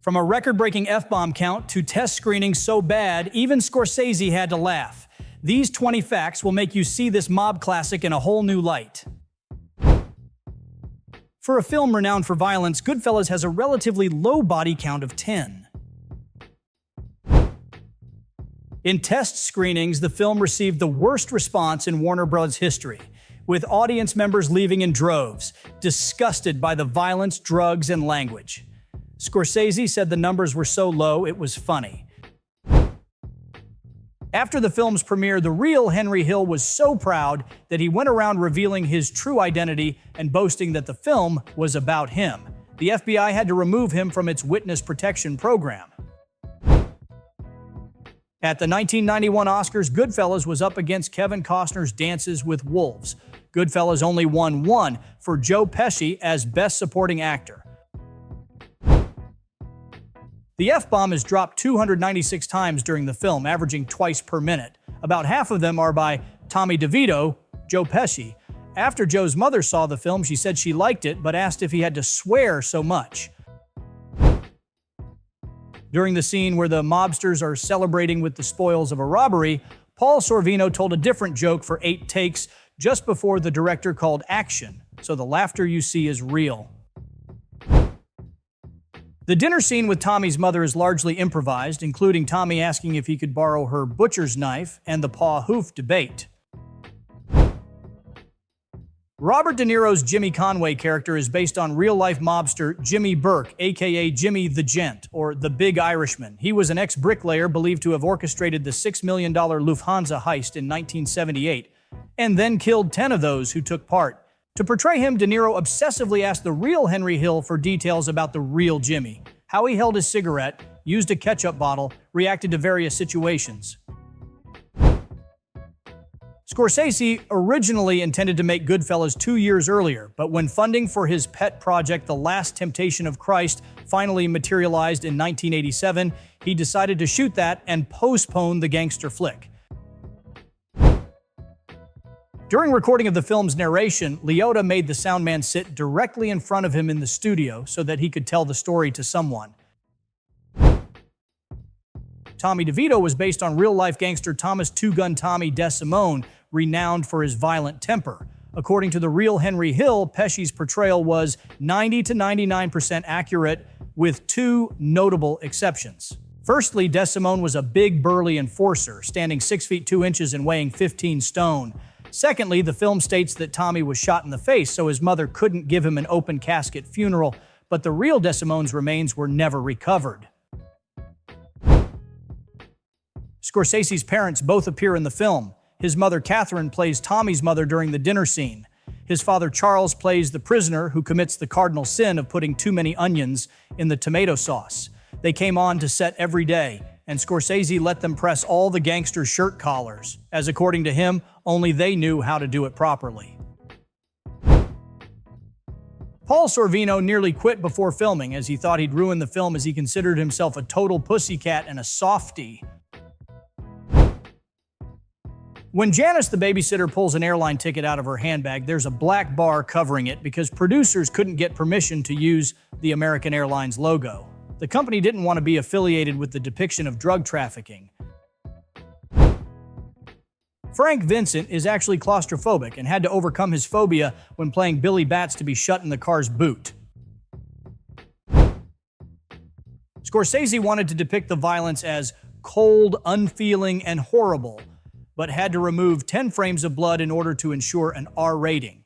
From a record-breaking F-bomb count to test screenings so bad, even Scorsese had to laugh. These 20 facts will make you see this mob classic in a whole new light. For a film renowned for violence, Goodfellas has a relatively low body count of 10. In test screenings, the film received the worst response in Warner Bros. History, with audience members leaving in droves, disgusted by the violence, drugs, and language. Scorsese said the numbers were so low it was funny. After the film's premiere, the real Henry Hill was so proud that he went around revealing his true identity and boasting that the film was about him. The FBI had to remove him from its witness protection program. At the 1991 Oscars, Goodfellas was up against Kevin Costner's Dances with Wolves. Goodfellas only won one for Joe Pesci as Best Supporting Actor. The F-bomb is dropped 296 times during the film, averaging twice per minute. About half of them are by Tommy DeVito, Joe Pesci. After Joe's mother saw the film, she said she liked it, but asked if he had to swear so much. During the scene where the mobsters are celebrating with the spoils of a robbery, Paul Sorvino told a different joke for 8 takes just before the director called action, so the laughter you see is real. The dinner scene with Tommy's mother is largely improvised, including Tommy asking if he could borrow her butcher's knife and the paw-hoof debate. Robert De Niro's Jimmy Conway character is based on real-life mobster Jimmy Burke, aka Jimmy the Gent, or the Big Irishman. He was an ex-bricklayer believed to have orchestrated the $6 million Lufthansa heist in 1978, and then killed 10 of those who took part. To portray him, De Niro obsessively asked the real Henry Hill for details about the real Jimmy, how he held his cigarette, used a ketchup bottle, reacted to various situations. Scorsese originally intended to make Goodfellas 2 years earlier, but when funding for his pet project The Last Temptation of Christ finally materialized in 1987, he decided to shoot that and postpone the gangster flick. During recording of the film's narration, Liotta made the soundman sit directly in front of him in the studio so that he could tell the story to someone. Tommy DeVito was based on real-life gangster Thomas Two Gun Tommy DeSimone, renowned for his violent temper. According to the real Henry Hill, Pesci's portrayal was 90 to 99% accurate, with 2 notable exceptions. Firstly, DeSimone was a big, burly enforcer, standing 6 feet 2 inches and weighing 15 stone. Secondly, the film states that Tommy was shot in the face, so his mother couldn't give him an open casket funeral, but the real DeSimone's remains were never recovered. Scorsese's parents both appear in the film. His mother, Catherine, plays Tommy's mother during the dinner scene. His father, Charles, plays the prisoner who commits the cardinal sin of putting too many onions in the tomato sauce. They came on to set every day, and Scorsese let them press all the gangster shirt collars, as according to him, only they knew how to do it properly. Paul Sorvino nearly quit before filming, as he thought he'd ruin the film, as he considered himself a total pussycat and a softie. When Janice, the babysitter, pulls an airline ticket out of her handbag, there's a black bar covering it because producers couldn't get permission to use the American Airlines logo. The company didn't want to be affiliated with the depiction of drug trafficking. Frank Vincent is actually claustrophobic and had to overcome his phobia when playing Billy Bats to be shut in the car's boot. Scorsese wanted to depict the violence as cold, unfeeling, and horrible, but had to remove 10 frames of blood in order to ensure an R rating.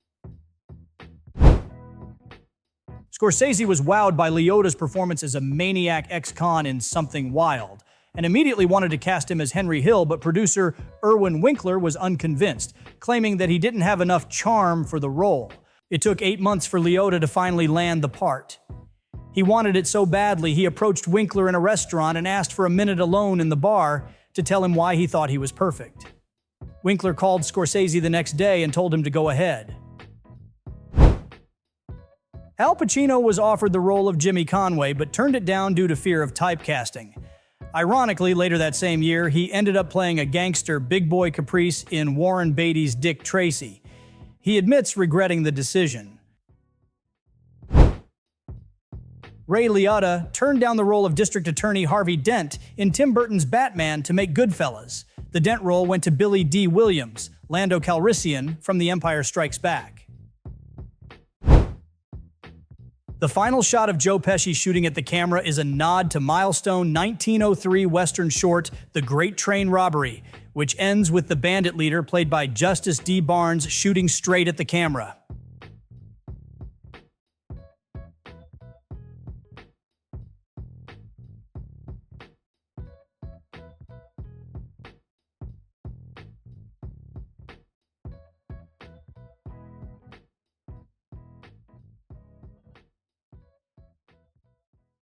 Scorsese was wowed by Liotta's performance as a maniac ex-con in Something Wild, and immediately wanted to cast him as Henry Hill, but producer Irwin Winkler was unconvinced, claiming that he didn't have enough charm for the role. It took 8 months for Liotta to finally land the part. He wanted it so badly, he approached Winkler in a restaurant and asked for a minute alone in the bar to tell him why he thought he was perfect. Winkler called Scorsese the next day and told him to go ahead. Al Pacino was offered the role of Jimmy Conway, but turned it down due to fear of typecasting. Ironically, later that same year, he ended up playing a gangster, Big Boy Caprice, in Warren Beatty's Dick Tracy. He admits regretting the decision. Ray Liotta turned down the role of District Attorney Harvey Dent in Tim Burton's Batman to make Goodfellas. The Dent role went to Billy D. Williams, Lando Calrissian from The Empire Strikes Back. The final shot of Joe Pesci shooting at the camera is a nod to milestone 1903 Western short The Great Train Robbery, which ends with the bandit leader, played by Justice D. Barnes, shooting straight at the camera.